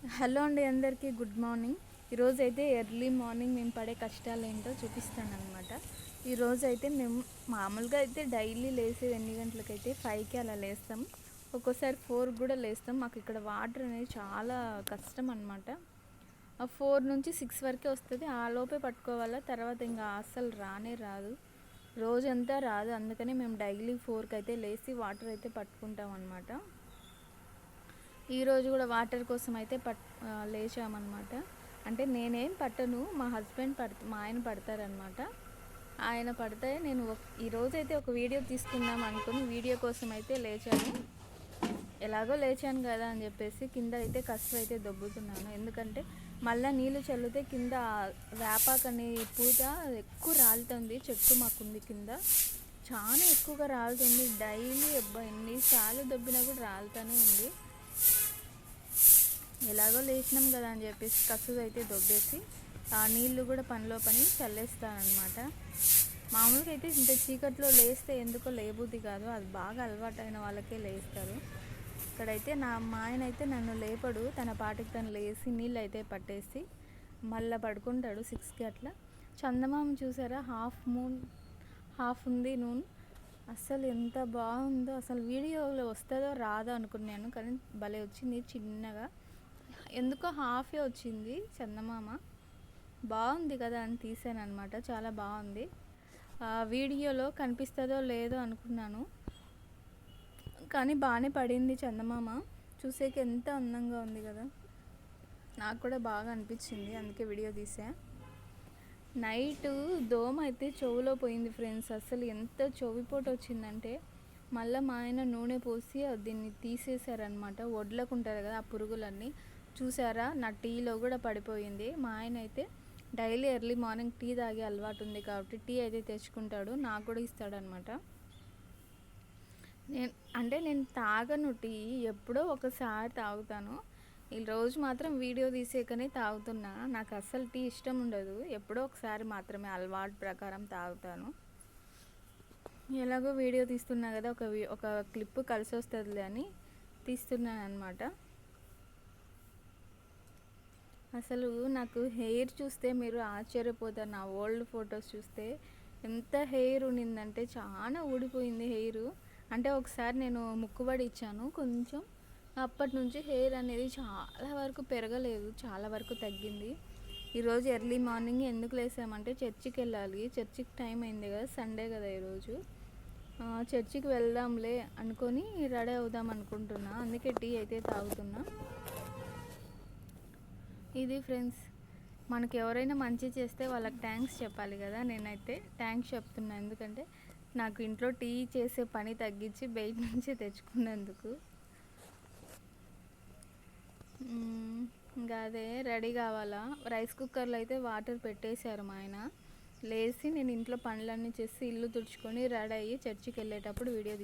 Hello అండి, అందరికీ good morning. ఈరోజైతే ఎర్లీ మార్నింగ్ మేము పడే కష్టాలు ఏంటో చూపిస్తాను అనమాట. ఈరోజైతే మేము మామూలుగా అయితే డైలీ లేసేది ఎన్ని గంటలకైతే 5కి అలా లేస్తాం. ఒక్కోసారి 4 కూడా లేస్తాం. మాకు ఇక్కడ వాటర్ అనేది చాలా కష్టం అనమాట. ఆ 4 నుంచి 6 వరకే వస్తుంది. ఆ లోపే పట్టుకోవాలా, తర్వాత ఇంకా అస్సలు రానే రాదు, రోజంతా రాదు. అందుకని మేము డైలీ 4కి అయితే లేచి వాటర్ అయితే పట్టుకుంటాం అనమాట. ఈరోజు కూడా వాటర్ కోసం అయితే లేచామన్నమాట. అంటే నేనేం పట్టను, మా హస్బెండ్ మా ఆయన పడతారనమాట. ఆయన పడితే నేను ఈరోజైతే ఒక వీడియో తీసుకుందాం అనుకుని వీడియో కోసం అయితే లేచాను. ఎలాగో లేచాను కదా అని చెప్పేసి కింద అయితే కసువు అయితే దొబ్బుతున్నాను. ఎందుకంటే మళ్ళీ నీళ్ళు చల్లితే కింద వేపాకని పూత ఎక్కువ రాలుతుంది. చెట్టు మాకుంది కింద, చాలా ఎక్కువగా రాలుతుంది. డైలీ ఎన్నిసార్లు దొబ్బినా కూడా రాలుతూనే ఉంది. ఎలాగో లేచినాం కదా అని చెప్పేసి కసువు అయితే దొబ్బేసి ఆ నీళ్ళు కూడా పనిలో పని చల్లేస్తానమాట. మామూలుగా అయితే ఇంత చీకట్లో లేస్తే ఎందుకో లేబుద్ది కాదు, అది బాగా అలవాటైన వాళ్ళకే లేస్తారు. ఇక్కడైతే మా ఆయన అయితే నన్ను లేపడు, తన పాటికి తను లేచి నీళ్ళు అయితే పట్టేసి మళ్ళీ పడుకుంటాడు 6కి అట్లా. చందమామ చూసారా, హాఫ్ ఉంది నూన్. అసలు ఎంత బాగుందో, అసలు వీడియోలో వస్తుందో రాదో అనుకున్నాను, కానీ భలే వచ్చింది. చిన్నగా ఎందుకో హాఫే వచ్చింది చందమామ. బాగుంది కదా అని తీసాను అనమాట. చాలా బాగుంది. వీడియోలో కనిపిస్తుందో లేదో అనుకున్నాను, కానీ బాగానే పడింది చందమామ. చూసేకి ఎంత అందంగా ఉంది కదా, నాకు కూడా బాగా అనిపించింది, అందుకే వీడియో తీసా. నైట్ దోమ అయితే చెవులో పోయింది ఫ్రెండ్స్. అసలు ఎంత చెవిపోటు వచ్చిందంటే మళ్ళీ మా ఆయన నూనె పోసి దీన్ని తీసేశారనమాట. వడ్లకు ఉంటుంది కదా ఆ పురుగులన్నీ. చూసారా, నా టీలో కూడా పడిపోయింది. మా ఆయన అయితే డైలీ ఎర్లీ మార్నింగ్ టీ తాగే అలవాటు ఉంది కాబట్టి టీ అయితే తెచ్చుకుంటాడు, నాకు కూడా ఇస్తాడనమాట. నేను తాగను టీ, ఎప్పుడో ఒకసారి తాగుతాను. ఈరోజు మాత్రం వీడియో తీసేకనే తాగుతున్నా. నాకు అస్సలు టీ ఇష్టం ఉండదు, ఎప్పుడో ఒకసారి మాత్రమే అలవాటు ప్రకారం తాగుతాను. ఎలాగో వీడియో తీస్తున్నా కదా, ఒక క్లిప్ కలిసి వస్తుందిలే అని తీస్తున్నాను అనమాట. అసలు నాకు హెయిర్ చూస్తే మీరు ఆశ్చర్యపోతారు. నా ఓల్డ్ ఫొటోస్ చూస్తే ఎంత హెయిర్ ఉండిందంటే చాలా ఊడిపోయింది హెయిర్. అంటే ఒకసారి నేను ముక్కుబడి ఇచ్చాను కొంచెం, అప్పటి నుంచి హెయిర్ అనేది చాలా వరకు పెరగలేదు, చాలా వరకు తగ్గింది. ఈరోజు ఎర్లీ మార్నింగ్ ఎందుకు లేసామంటే చర్చికి వెళ్ళాలి. చర్చికి టైం అయింది కదా, సండే కదా ఈరోజు. చర్చికి వెళ్దాంలే అనుకొని రెడీ అవుదాం అనుకుంటున్నా, అందుకే టీ అయితే తాగుతున్నా. ఇది ఫ్రెండ్స్, మనకి ఎవరైనా మంచి చేస్తే వాళ్ళకి థ్యాంక్స్ చెప్పాలి కదా. నేనైతే థ్యాంక్స్ చెప్తున్నా, ఎందుకంటే నాకు ఇంట్లో టీ చేసే పని తగ్గించి బయట నుంచి తెచ్చుకున్నందుకు. ఇంకా అదే రెడీ కావాలా. రైస్ కుక్కర్లో అయితే వాటర్ పెట్టేశారు మా ఆయన. లేచి నేను ఇంట్లో పనులన్నీ చేసి ఇల్లు తుడుచుకొని రెడీ అయ్యి చర్చికి వెళ్ళేటప్పుడు వీడియో